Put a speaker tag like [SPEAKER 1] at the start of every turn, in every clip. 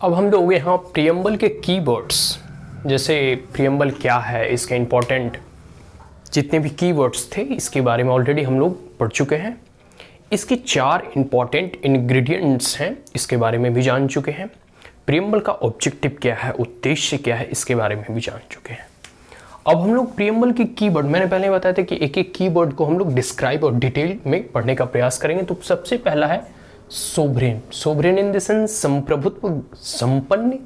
[SPEAKER 1] अब हम लोग यहाँ प्रियम्बल के कीवर्ड्स, जैसे प्रियम्बल क्या है, इसके इम्पोर्टेंट जितने भी कीवर्ड्स थे इसके बारे में ऑलरेडी हम लोग पढ़ चुके हैं। इसके 4 इम्पॉर्टेंट इंग्रेडिएंट्स हैं, इसके बारे में भी जान चुके हैं। प्रियम्बल का ऑब्जेक्टिव क्या है, उद्देश्य क्या है, इसके बारे में भी जान चुके हैं। अब हम लोग प्रियम्बल की कीवर्ड, मैंने पहले बताया था कि एक एक कीवर्ड को हम लोग डिस्क्राइब और डिटेल में पढ़ने का प्रयास करेंगे। तो सबसे पहला है sovereign. Sovereign in the sense संप्रभुत्व संपन्न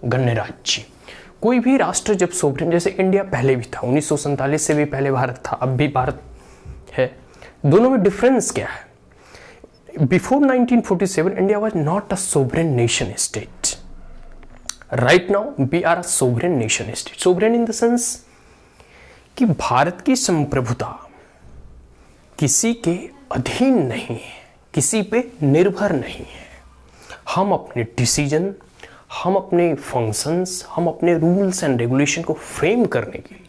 [SPEAKER 1] गणराज्य। कोई भी राष्ट्र जब सोवरेन, जैसे इंडिया पहले भी था, 1947 से भी पहले भारत था, अब भी भारत है, दोनों में डिफरेंस क्या है? Before 1947 India was not a sovereign nation state. Right now we are a sovereign nation state. Sovereign in the sense कि भारत की संप्रभुता किसी के अधीन नहीं है, किसी पे निर्भर नहीं है। हम अपने डिसीजन, हम अपने फंक्शंस, हम अपने रूल्स एंड रेगुलेशन को फ्रेम करने के लिए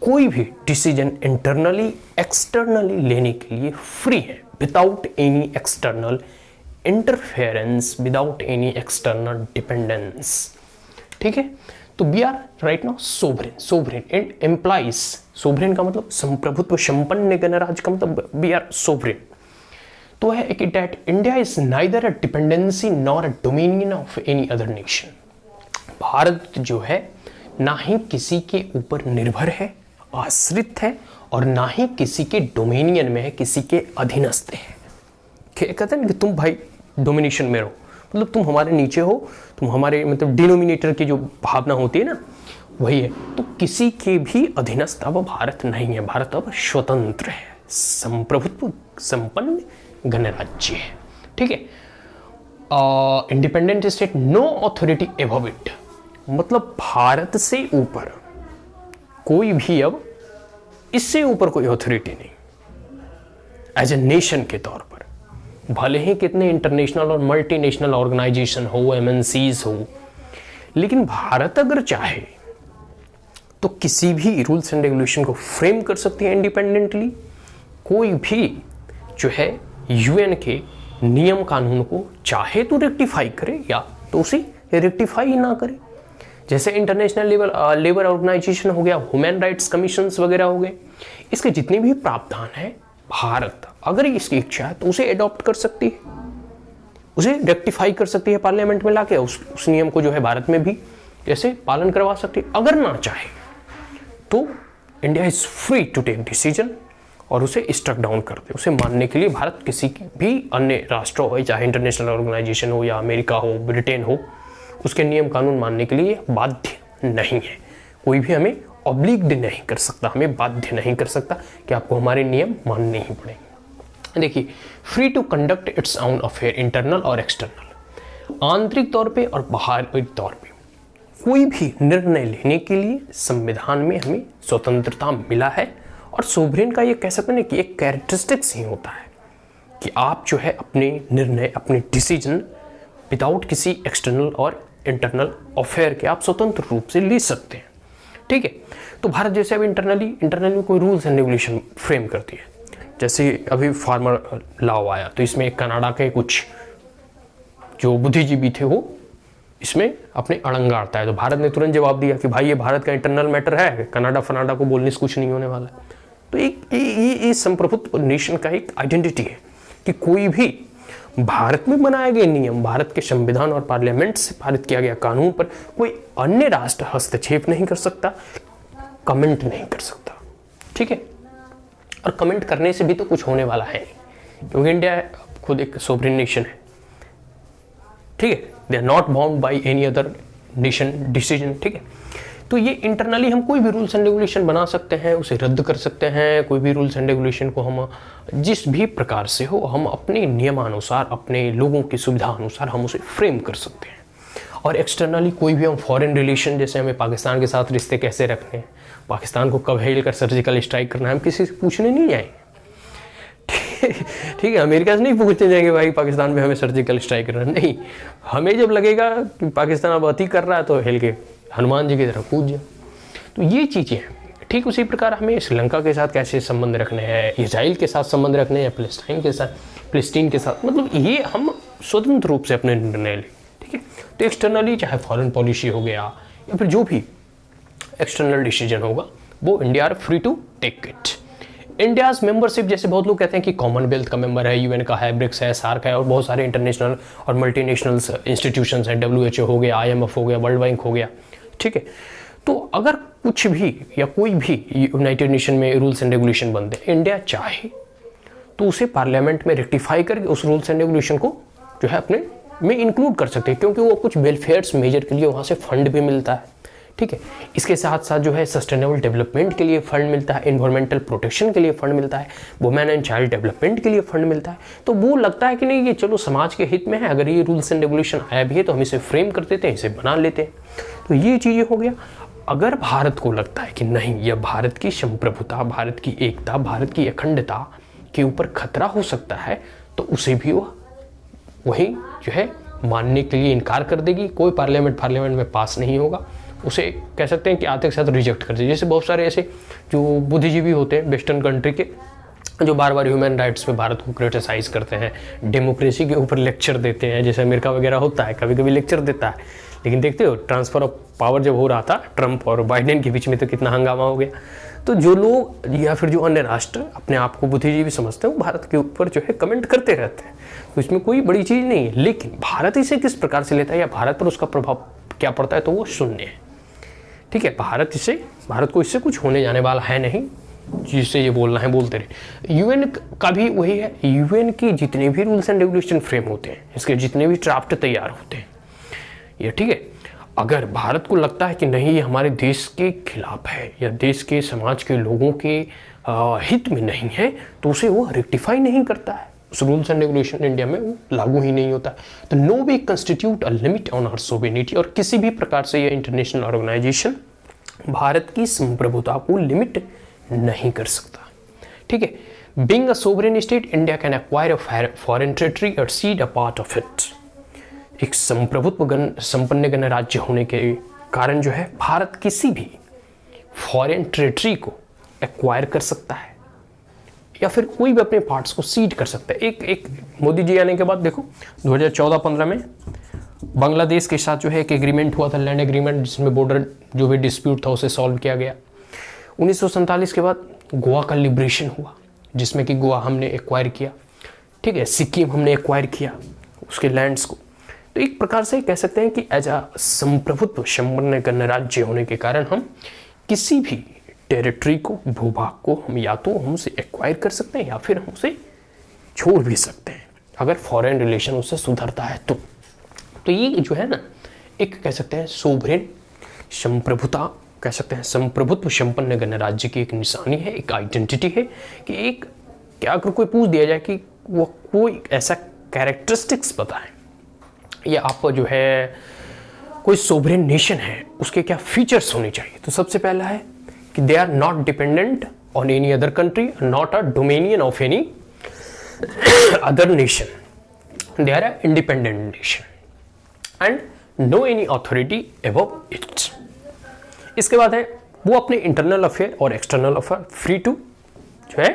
[SPEAKER 1] कोई भी डिसीजन इंटरनली एक्सटर्नली लेने के लिए फ्री है, without any external interference, without any external dependence. ठीक है, तो we are right now sovereign. Sovereign and employs, sovereign का मतलब संप्रभुत्व संपन्न गणराज्य का मतलब वी आर सोवरेन। तो है कि that India is neither a dependency nor a dominion of any other nation. Bharat जो है ना ही किसी के ऊपर निर्भर है, आश्रित है, और ना ही किसी के डोमिनियन में है, किसी के अधीनस्थ है। कहते हैं कि तुम भाई डोमिनेशन में रहो, मतलब तुम हमारे नीचे हो, तुम हमारे मतलब डिनोमिनेटर की जो भावना होती है ना, वही है। तो किसी के भी अधीनस्थ अब भारत नहीं है। भारत अब स्वतंत्र है, संप्रभुत्व संपन्न गणराज्य है। ठीक है, independent state, no authority above it, मतलब भारत से ऊपर कोई भी, अब इससे ऊपर कोई अथॉरिटी नहीं एज ए नेशन के तौर पर। भले ही कितने इंटरनेशनल और मल्टीनेशनल ऑर्गेनाइजेशन हो, एमएनसीज हो, लेकिन भारत अगर चाहे तो किसी भी रूल्स एंड रेगुलेशन को फ्रेम कर सकती है इंडिपेंडेंटली। कोई भी जो है यूएन के नियम कानून को चाहे तो रेक्टिफाई करे या तो उसे रेक्टिफाई ना करे। जैसे इंटरनेशनल लेबर ऑर्गेनाइजेशन हो गया, ह्यूमन राइट्स कमीशंस वगैरह हो गए, इसके जितने भी प्रावधान हैं भारत अगर इसकी इच्छा है तो उसे एडॉप्ट कर सकती है, उसे रेक्टिफाई कर सकती है पार्लियामेंट में लाके, उस नियम को जो है भारत में भी जैसे पालन करवा सकती है। अगर ना चाहे तो India is free to take decision और उसे स्ट्रक डाउन कर दे। उसे मानने के लिए भारत किसी भी अन्य राष्ट्र हो, चाहे इंटरनेशनल ऑर्गेनाइजेशन हो या अमेरिका हो, ब्रिटेन हो, उसके नियम कानून मानने के लिए बाध्य नहीं है। कोई भी हमें ऑब्लिग्ड नहीं कर सकता, हमें बाध्य नहीं कर सकता कि आपको हमारे नियम मानने ही पड़ेंगे। देखिए, free to conduct its own affair, internal और एक्सटर्नल, आंतरिक तौर पे और बाहरी तौर पे कोई भी निर्णय लेने के लिए संविधान में हमें स्वतंत्रता मिला है। और सोवरेन का ये कह सकते हैं कि एक कैरेक्टरिस्टिक्स ही होता है कि आप जो है अपने निर्णय, अपने डिसीजन विदाउट किसी एक्सटर्नल और इंटरनल अफेयर के आप स्वतंत्र रूप से ले सकते हैं। ठीक है, तो भारत जैसे अब इंटरनली कोई रूल्स एंड रेगुलेशन फ्रेम करती है। जैसे अभी फार्मर लॉ आया तो इसमें कनाडा के कुछ जो बुद्धिजीवी थे वो इसमें अपने अड़ंगा अड़ता है, तो भारत ने तुरंत जवाब दिया कि भाई ये भारत का इंटरनल मैटर है, कनाडा फनाडा को बोलने से कुछ नहीं होने वाला है। तो एक ये संप्रभुत्व नेशन का एक आइडेंटिटी है कि कोई भी भारत में बनाए गए नियम, भारत के संविधान और पार्लियामेंट से पारित किया गया कानून पर कोई अन्य राष्ट्र हस्तक्षेप नहीं कर सकता, कमेंट नहीं कर सकता। ठीक है, और कमेंट करने से भी तो कुछ होने वाला है नहीं, क्योंकि इंडिया खुद एक सोवरेन नेशन है। ठीक है, they are not bound by any other nation decision. ठीक है, तो ये इंटरनली हम कोई भी रूल्स एंड रेगुलेशन बना सकते हैं, उसे रद्द कर सकते हैं। कोई भी रूल्स एंड रेगुलेशन को हम जिस भी प्रकार से हो, हम अपने नियमानुसार, अपने लोगों की सुविधा अनुसार हम उसे फ्रेम कर सकते हैं। और एक्सटर्नली कोई भी हम फॉरेन रिलेशन, जैसे हमें पाकिस्तान के साथ रिश्ते कैसे रखने हैं, पाकिस्तान को कब हेल कर सर्जिकल स्ट्राइक करना है, हम किसी से पूछने नहीं जाएंगे। ठीक है, अमेरिका से नहीं पूछते जाएंगे भाई पाकिस्तान में हमें सर्जिकल स्ट्राइक करना, नहीं। हमें जब लगेगा कि पाकिस्तान अब अति कर रहा है तो हिल के हनुमान जी की तरफ कूद जाए। तो ये चीज़ें हैं। ठीक उसी प्रकार हमें श्रीलंका के साथ कैसे संबंध रखने हैं, इजराइल के साथ संबंध रखने हैं, फिलिस्तीन के साथ, मतलब ये हम स्वतंत्र रूप से अपने निर्णय लें। ठीक है। तो एक्सटर्नली चाहे फॉरेन पॉलिसी हो गया या फिर जो भी एक्सटर्नल डिसीजन होगा वो India are free to take it. India's membership, जैसे बहुत लोग कहते हैं कि कॉमनवेल्थ का मेंबर है, यूएन का है, ब्रिक्स है, सार्क है और बहुत सारे इंटरनेशनल और मल्टीनेशनल इंस्टीट्यूशंस हैं, WHO हो गया, IMF हो गया, वर्ल्ड बैंक हो गया, ठीक है। तो अगर कुछ भी या कोई भी यूनाइटेड नेशन में रूल्स एंड रेगुलेशन बनते हैं, इंडिया चाहे तो उसे पार्लियामेंट में रेक्टिफाई करके उस रूल्स एंड रेगुलेशन को जो है अपने में इंक्लूड कर सकते हैं, क्योंकि वो कुछ वेलफेयर्स मेजर के लिए वहाँ से फंड भी मिलता है, ठीक है। इसके साथ साथ जो है सस्टेनेबल डेवलपमेंट के लिए फंड मिलता है, एनवायरमेंटल प्रोटेक्शन के लिए फंड मिलता है, वुमेन एंड चाइल्ड डेवलपमेंट के लिए फंड मिलता है। तो वो लगता है कि नहीं ये चलो समाज के हित में है, अगर ये रूल्स एंड रेगुलेशन आया भी है तो हम इसे फ्रेम कर देते हैं, इसे बना लेते हैं। तो ये चीज़ें हो गया। अगर भारत को लगता है कि नहीं यह भारत की संप्रभुता, भारत की एकता, भारत की अखंडता के ऊपर खतरा हो सकता है, तो उसे भी वही जो है मानने के लिए इनकार कर देगी। कोई पार्लियामेंट में पास नहीं होगा, उसे कह सकते हैं कि आते के साथ रिजेक्ट कर दे। जैसे बहुत सारे ऐसे जो बुद्धिजीवी होते हैं वेस्टर्न कंट्री के, जो बार बार ह्यूमन राइट्स पे भारत को क्रिटिसाइज करते हैं, डेमोक्रेसी के ऊपर लेक्चर देते हैं, जैसे अमेरिका वगैरह होता है, कभी कभी लेक्चर देता है। लेकिन देखते हो ट्रांसफर ऑफ पावर जब हो रहा था ट्रंप और बाइडेन के बीच में, तो कितना हंगामा हो गया। तो जो लोग या फिर जो अन्य राष्ट्र अपने आप को बुद्धिजीवी समझते हैं वो भारत के ऊपर जो है कमेंट करते रहते हैं, तो इसमें कोई बड़ी चीज़ नहीं है। लेकिन भारत इसे किस प्रकार से लेता है या भारत पर उसका प्रभाव क्या पड़ता है, तो वो शून्य है, ठीक है। भारत को इससे कुछ होने जाने वाला है नहीं, जिससे ये बोलना है बोलते रहे। यूएन का भी वही है, यूएन के जितने भी रूल्स एंड रेगुलेशन फ्रेम होते हैं, इसके जितने भी ड्राफ्ट तैयार होते हैं, ये ठीक है। अगर भारत को लगता है कि नहीं ये हमारे देश के खिलाफ है या देश के समाज के लोगों के हित में नहीं है, तो उसे वो रेक्टिफाई नहीं करता है, उस रूल्स एंड रेगुलेशन इंडिया में वो लागू ही नहीं होता। तो no way constitute a limit on our sovereignty, और किसी भी प्रकार से ये इंटरनेशनल ऑर्गेनाइजेशन भारत की संप्रभुता को लिमिट नहीं कर सकता, ठीक है। Being a sovereign state, India can acquire a foreign territory और cede a part of it. एक संप्रभुत्व संपन्न गणराज्य होने के कारण जो है भारत किसी भी फॉरेन टेरिटरी को एक्वायर कर सकता है या फिर कोई भी अपने पार्ट्स को सीड कर सकता है। एक मोदी जी आने के बाद देखो 2014-15 में बांग्लादेश के साथ जो है एक एग्रीमेंट हुआ था, लैंड एग्रीमेंट, जिसमें बॉर्डर जो भी डिस्प्यूट था उसे सॉल्व किया गया। 1947 के बाद गोवा का लिबरेशन हुआ, जिसमें कि गोवा हमने एक्वायर किया, ठीक है। सिक्किम हमने एक्वायर किया उसके लैंड्स को। तो एक प्रकार से कह सकते हैं कि एज अ संप्रभुत्व संपन्न गणराज्य होने के कारण हम किसी भी टेरिटरी को, भूभाग को हम या तो हम उसे एक्वायर कर सकते हैं या फिर हम उसे छोड़ भी सकते हैं, अगर फॉरेन रिलेशन उससे सुधरता है तो ये जो है ना, एक कह सकते हैं सोवरेन संप्रभुता, कह सकते हैं संप्रभुत्व संपन्न गणराज्य की एक निशानी है, एक आइडेंटिटी है कि एक क्या अगर कोई पूछ दिया जाए कि वो कोई ऐसा कैरेक्टरिस्टिक्स बताएं या आप जो है कोई सोवरेन नेशन है उसके क्या फीचर्स होने चाहिए, तो सबसे पहला है कि they are not dependent on any other country, not a dominion of any other nation, they are a independent nation and no any authority above it. इसके बाद है वो अपने इंटरनल अफेयर और एक्सटर्नल अफेयर फ्री टू जो है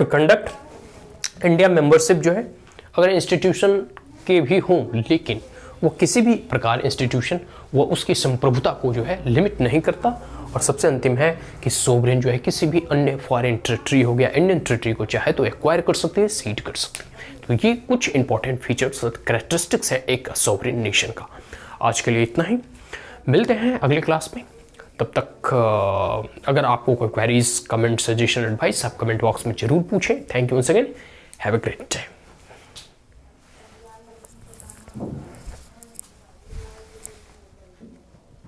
[SPEAKER 1] conduct. India membership जो है अगर इंस्टीट्यूशन के भी हों, लेकिन वो किसी भी प्रकार इंस्टीट्यूशन वो उसकी संप्रभुता को जो है लिमिट नहीं करता। और सबसे अंतिम है कि सोवरेन जो है किसी भी अन्य फॉरेन टेरिटरी हो गया, इंडियन टेरिटरी को चाहे तो एक्वायर कर सकती है, सीड कर सकती है। तो ये कुछ इंपॉर्टेंट फीचर्स और कैरेक्टरिस्टिक्स है एक सोवरेन नेशन का। आज के लिए इतना ही, मिलते हैं अगले क्लास में। तब तक अगर आपको कोई क्वेरीज, कमेंट, सजेशन, एडवाइस आप कमेंट बॉक्स में जरूर पूछें। Thank you once again, have a great day.